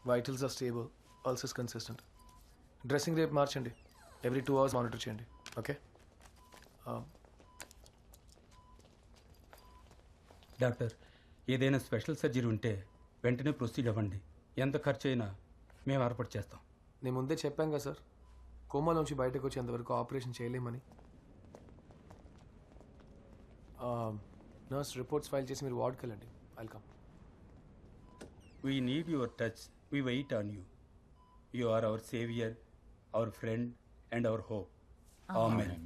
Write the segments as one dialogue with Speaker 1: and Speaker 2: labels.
Speaker 1: Vitals are stable, pulses consistent. Dressing రేపు మార్చండి, every 2 hours monitor చేయండి. ఓకే?
Speaker 2: డాక్టర్, ఏదైనా స్పెషల్ సర్జరీ ఉంటే వెంటనే ప్రొసీడ్ అవ్వండి. ఎంత ఖర్చు అయినా మేము ఏర్పాటు చేస్తాం.
Speaker 1: నేను ముందే చెప్పాం కదా సార్, కోమాలోంచి బయటకు వచ్చేంతవరకు ఆపరేషన్ చేయలేమని. నర్స్ రిపోర్ట్స్ ఫైల్ చేసి మీరు వార్డ్కి వెళ్ళండి. Welcome.
Speaker 2: We need your touch, we wait on you. You are our saviour, our friend and our hope. Amen.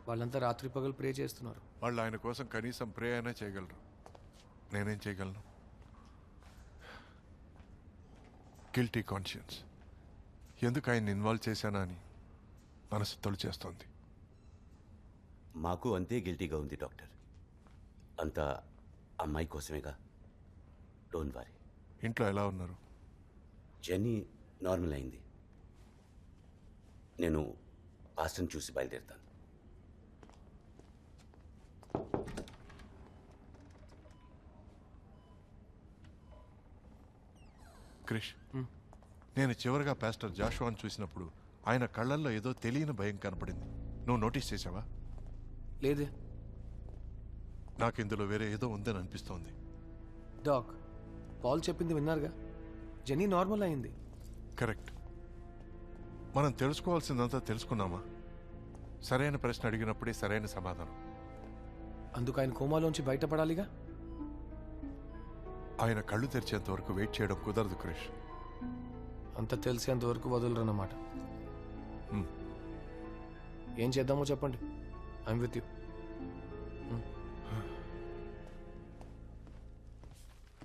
Speaker 1: వాళ్ళంతా రాత్రి పగలు ప్రే చేస్తున్నారు.
Speaker 3: వాళ్ళు ఆయన కోసం కనీసం ప్రే అయినా చేయగలరు. నేనేం చేయగలను? Guilty conscience. ఎందుకు ఆయన్ని ఇన్వాల్వ్ చేశానా అని మనసు తొలి చేస్తోంది.
Speaker 4: మాకు అంతే గిల్టీగా ఉంది డాక్టర్. అంతా అమ్మాయి కోసమేగా. Don't worry.
Speaker 3: ఇంట్లో ఎలా ఉన్నారు?
Speaker 4: జెన్నీ నార్మల్ అయింది. నేను పాస్టర్ని చూసి బయలుదేరుతాను.
Speaker 3: క్రిష్, నేను చివరిగా పాస్టర్ జాషువాను చూసినప్పుడు ఆయన కళ్ళల్లో ఏదో తెలియని భయం కనపడింది. నువ్వు నోటీస్ చేసావా?
Speaker 1: లేదే.
Speaker 3: నాకు ఇందులో వేరే ఏదో ఉందని అనిపిస్తోంది.
Speaker 1: డాక్, పాల్ చెప్పింది విన్నారుగా, జెన్నీ నార్మల్ అయింది.
Speaker 3: కరెక్ట్. మనం తెలుసుకోవాల్సిందంతా తెలుసుకున్నామా? సరైన ప్రశ్న అడిగినప్పుడే సరైన సమాధానం.
Speaker 1: అందుకు ఆయన కోమాలోంచి బయటపడాలిగా.
Speaker 3: ఆయన కళ్ళు తెరిచేంత వరకు వెయిట్ చేయడం కుదరదు క్రిష్.
Speaker 1: అంత తెలిసేంత వరకు వదలరన్నమాట. ఏం చేద్దామో చెప్పండి, ఐఎమ్ విత్ యూ.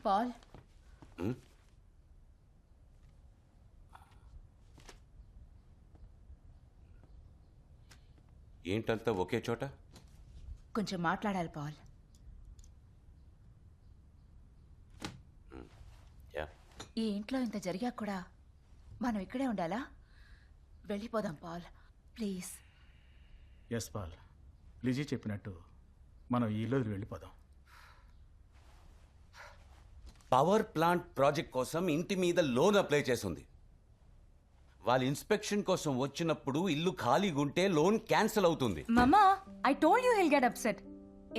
Speaker 5: పాల్,
Speaker 4: ఏంటంతా ఒకే చోట?
Speaker 5: కొంచెం మాట్లాడాలి పాల్.
Speaker 4: యా.
Speaker 5: ఈ ఇంట్లో ఇంత జరిగా కూడా మనం ఇక్కడే ఉండాలా? వెళ్ళిపోదాం Paul, please.
Speaker 6: Yes Paul, Lizzie చెప్పినట్టు మనం ఈ రోజు వెళ్ళిపోదాం.
Speaker 4: పవర్ ప్లాంట్ ప్రాజెక్ట్ కోసం ఇంటి మీద లోన్ అప్లై చేసింది. వాళ్ళ ఇన్స్పెక్షన్ కోసం వచ్చినప్పుడు ఇల్లు ఖాళీగా ఉంటే లోన్ క్యాన్సిల్ అవుతుంది.
Speaker 7: మమ్మా, I told you he'll get upset.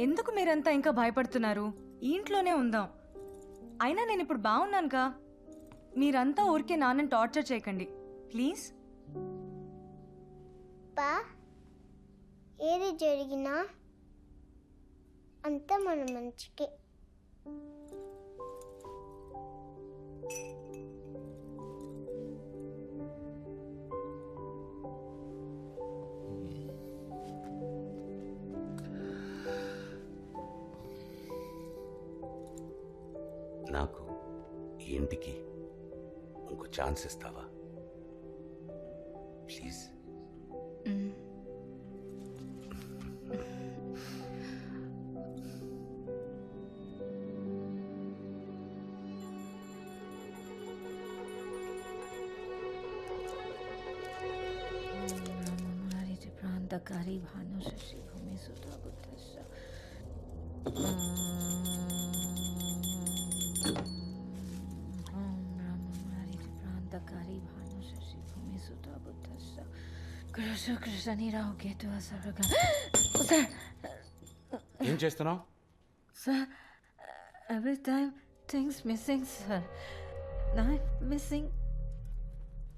Speaker 7: ఎందుకు మీరంతా ఇంకా భయపడుతున్నారు? ఈ ఇంట్లోనే ఉందాం. అయినా నేను ఇప్పుడు బాగున్నానుగా. మీరంతా ఊరికే నాన్నని టార్చర్ చేయకండి ప్లీజ్.
Speaker 8: పా, ఏది జరిగినా అంతా మన మంచికే.
Speaker 4: నాకు ఈ ఇంటికి ఇంకో ఛాన్స్ ఇస్తావా ప్లీజ్?
Speaker 9: ప్రాంతకారి భాను శశి భూమి సుధా బుద్ధస్స ప్రాంతకారి భాను శశి భూమి సుధా బుద్ధస్స కృష్ణ కృష్ణ నీరావు కేతు అసరగా. సార్,
Speaker 4: ఏం చేస్తున్నావు?
Speaker 9: Sir, every time things missing sir. Knife missing,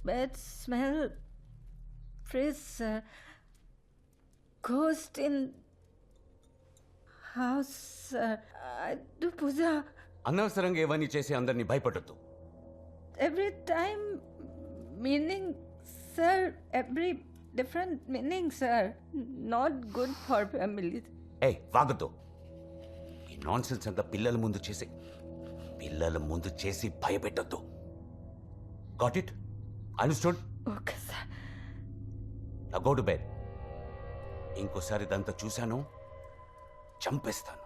Speaker 9: bed smell, frizz, ghost in house. I do puja
Speaker 4: అనవసరంగా ఇవన్నీ చేసి అందరినీ భయపడద్దు.
Speaker 9: every time. Meaning, sir, every different meaning, sir. Not good for family.
Speaker 4: ఏ వాగద్దు. ఈ నాన్సెన్స్ అంతా పిల్లల ముందు చేసి భయపెట్టద్దు. Got it? Understood?
Speaker 9: Okay, sir.
Speaker 4: నా గో టు బెడ్. ఇంకోసారి ఇదంతా చూశాను, చంపేస్తాను.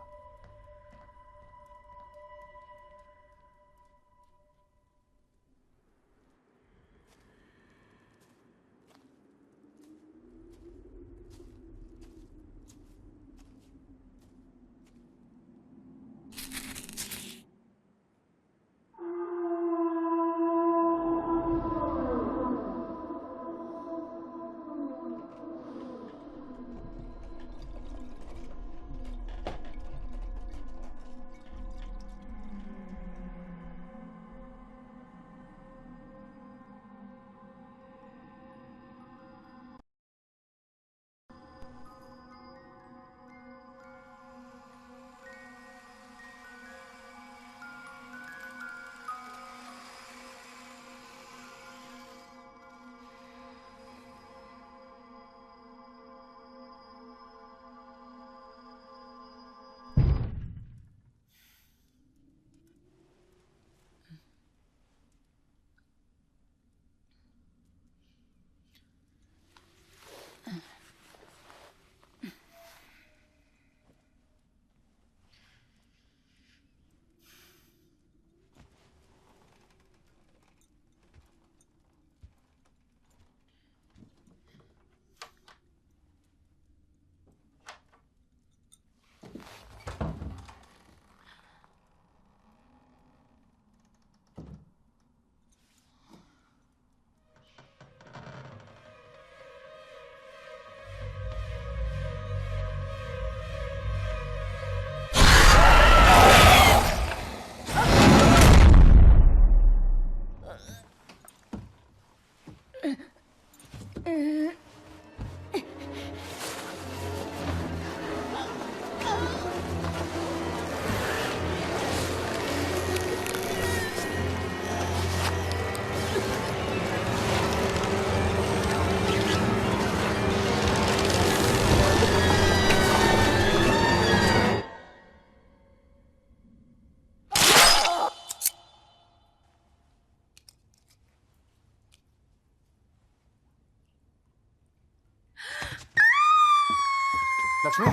Speaker 1: లక్ష్మి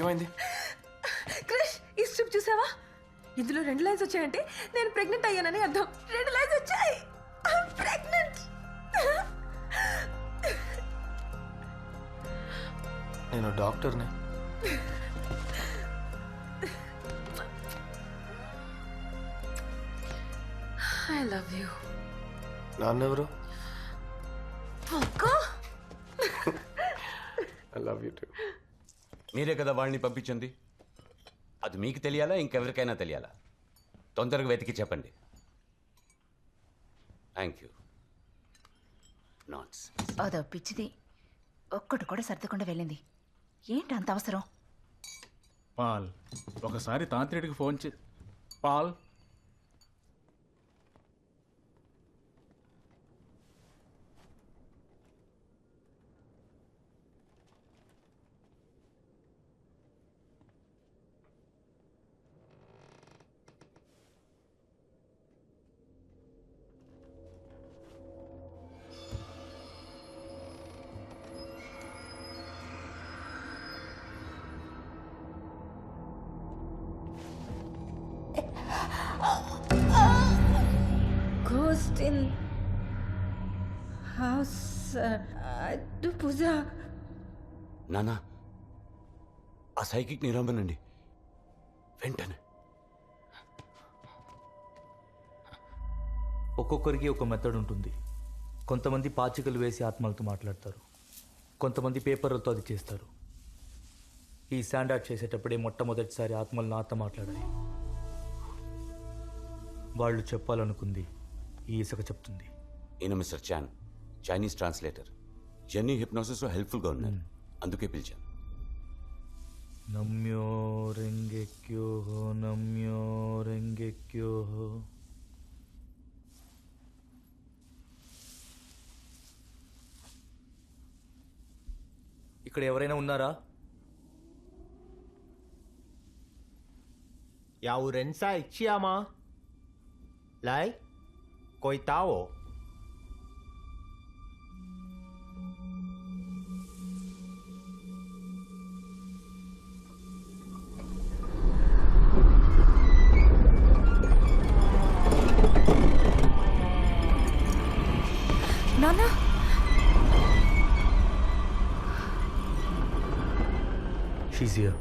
Speaker 1: ఏమైంది?
Speaker 7: క్రిష్ ఈ స్ట్రిప్ చూసావా? ఇందులో 2 లైన్స్ వచ్చాయంటే నేను ప్రెగ్నెంట్ అయ్యానని అర్థం. 2 లైన్స్ వచ్చాయి. ప్రెగ్నెంట్.
Speaker 1: నేను డాక్టర్ని.
Speaker 7: I love you.
Speaker 1: నాన్నెవరు?
Speaker 7: అక్క.
Speaker 1: I love you too.
Speaker 4: మీరే కదా వాళ్ళని పంపించింది. అది మీకు తెలియాలా ఇంకెవరికైనా తెలియాలా? తొందరగా వెతికి చెప్పండి. Thank you. నాట్స్
Speaker 5: అదో పిచ్చిది, ఒక్కటి కూడా సర్దకుండా వెళ్ళింది. ఏంటి అంత అవసరం?
Speaker 6: పాల్ ఒకసారి తాంత్రిడికి phone Paul.
Speaker 9: Ghost in house. Do puja.
Speaker 4: నానా ఆ సైకిక్ నిరమ్మనండి వెంటనే.
Speaker 10: ఒక్కొక్కరికి ఒక మెథడ్ ఉంటుంది. కొంతమంది పాచికలు వేసి ఆత్మలతో మాట్లాడతారు, కొంతమంది పేపర్లతో అది చేస్తారు. ఈ స్టాండర్డ్ చేసేటప్పుడే మొట్టమొదటిసారి ఆత్మలు నాతో మాట్లాడాయి. వాళ్ళు చెప్పాలనుకుంది ఈ ఇసుక చెప్తుంది.
Speaker 4: ఈయన మిస్టర్ చాన్, చైనీస్ ట్రాన్స్లేటర్. జెన్నీ హిప్నోసిస్లో హెల్ప్ఫుల్గా ఉన్నారు, అందుకే పిలిచాను.
Speaker 10: నమ్యో రెంగెక్యో నమ్యో రెంగెక్యో. ఇక్కడ ఎవరైనా ఉన్నారా?
Speaker 11: 有人在家吗？来，回答我。
Speaker 7: నాన్న.
Speaker 10: She's here.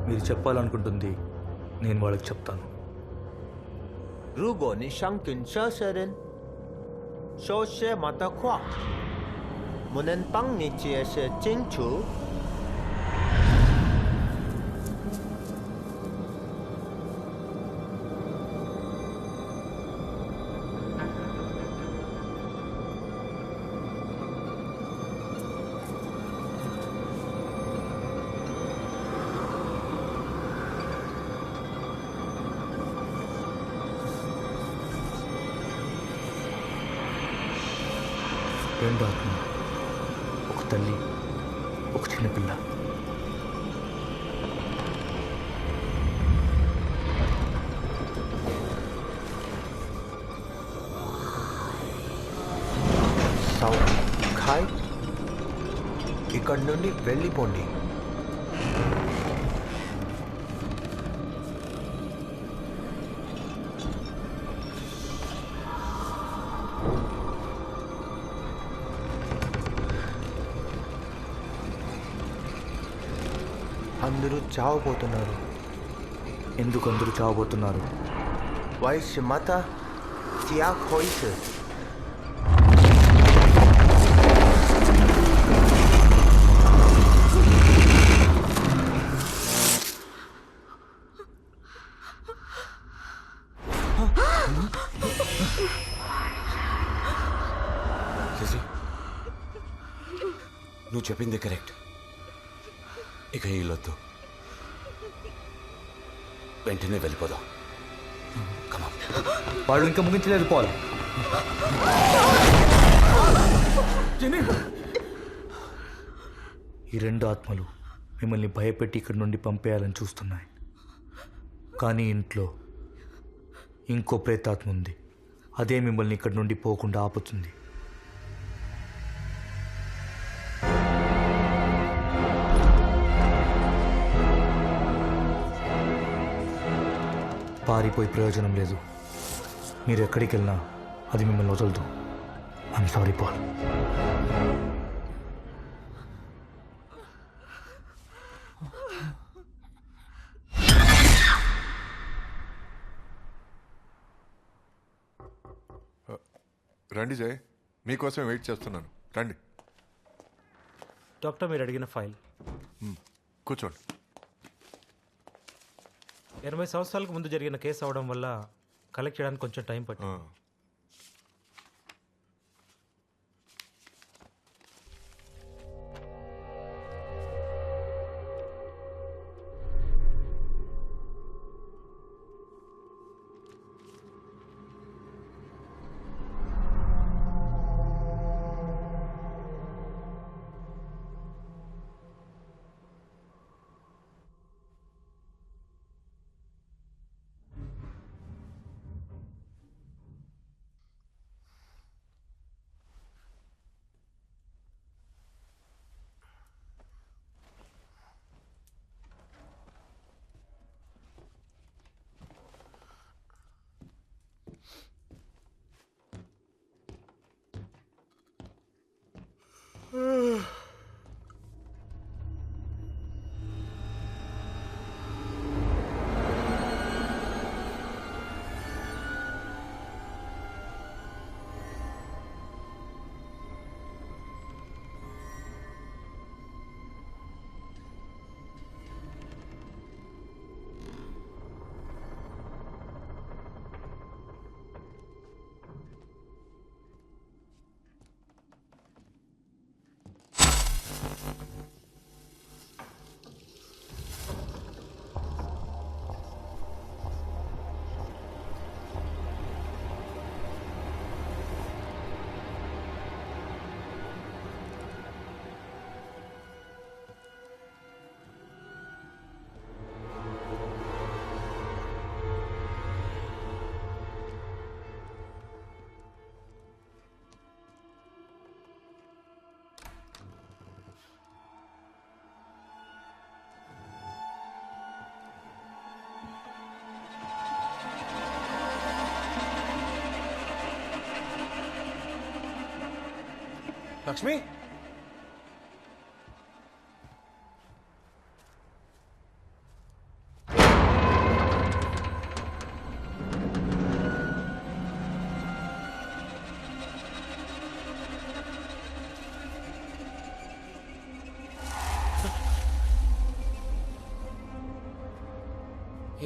Speaker 10: మీరు చెప్పాలనుకుంటుంది నేను వాళ్ళకి చెప్తాను.
Speaker 11: 如果你想跟这些人说些么的话，我能帮你解释清楚。
Speaker 10: రెండు ఆత్మలు, ఒక తల్లి, ఒక చిన్నపిల్ల.
Speaker 11: ఖాయ్ ఇక్కడి నుండి వెళ్ళిపోండి. అందరూ చావబోతున్నారు.
Speaker 10: ఎందుకు అందరూ చావబోతున్నారు?
Speaker 11: వయసు మత సియా కోయిస్.
Speaker 4: నువ్వు చెప్పింది కరెక్ట్. ఇక వీళ్ళొద్దు, వెంటనే వెళ్ళిపోదాం.
Speaker 10: వాళ్ళు ఇంకా ముగించలేదు పాల్. ఈ రెండు ఆత్మలు మిమ్మల్ని భయపెట్టి ఇక్కడి నుండి పంపేయాలని చూస్తున్నాయి. కానీ ఇంట్లో ఇంకో ప్రేతాత్మ ఉంది. అదే మిమ్మల్ని ఇక్కడి నుండి పోకుండా ఆపుతుంది. పారిపోయి ప్రయోజనం లేదు. మీరు ఎక్కడికి వెళ్ళినా అది మిమ్మల్ని వదలదు. I'm sorry Paul.
Speaker 3: రండి జయ్, మీకోసం వెయిట్ చేస్తున్నాను. రండి,
Speaker 10: డాక్టర్ మీరు అడిగిన ఫైల్.
Speaker 3: కూర్చోండి.
Speaker 10: 20 సంవత్సరాలకు ముందు జరిగిన కేసు అవడం వల్ల కలెక్ట్ చేయడానికి కొంచెం టైం పట్టింది.
Speaker 1: లక్ష్మి,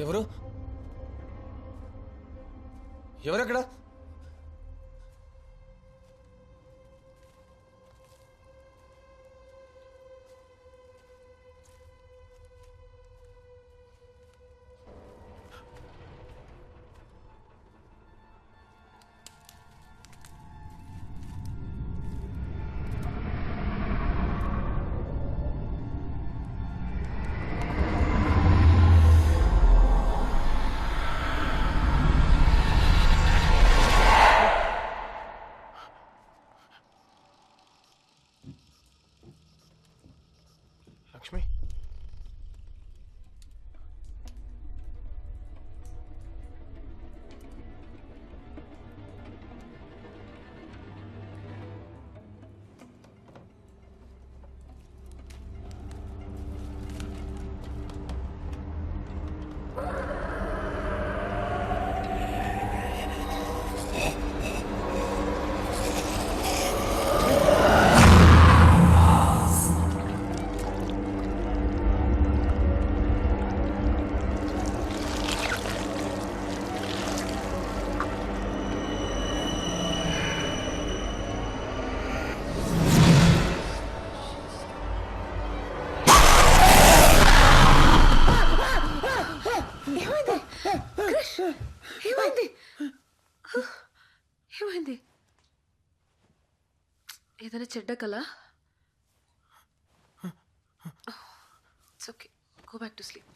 Speaker 1: ఎవరు ఎవరక్కడ? లక్ష్మి,
Speaker 9: ఏమైంది? ఏదైనా చెడ్డ కలా? It's okay, go back to sleep.